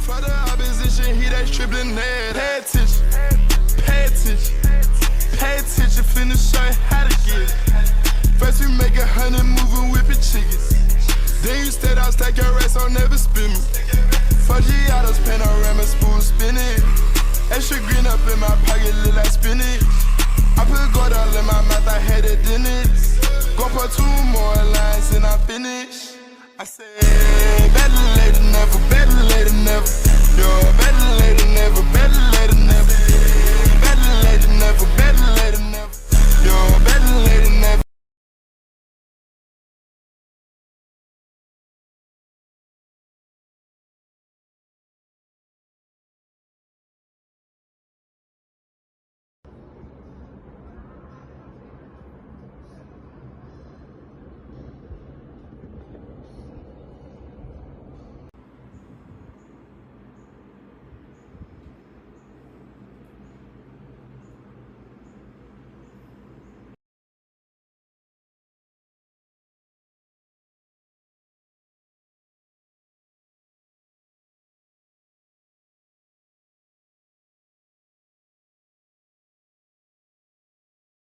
For the opposition, he that tripling head. Pay attention, pay attention, pay attention, finna show you how to get it. First we make 100 moving whipping chickens. Then you stay out, stack your rest, I'll never spin me. 4G autos, panorama, spoon spinning. Extra green up in my pocket, look like spinach. I put gold all in my mouth, I had it in it. Go put 2 more lines and I finish. I said, better late than never, better.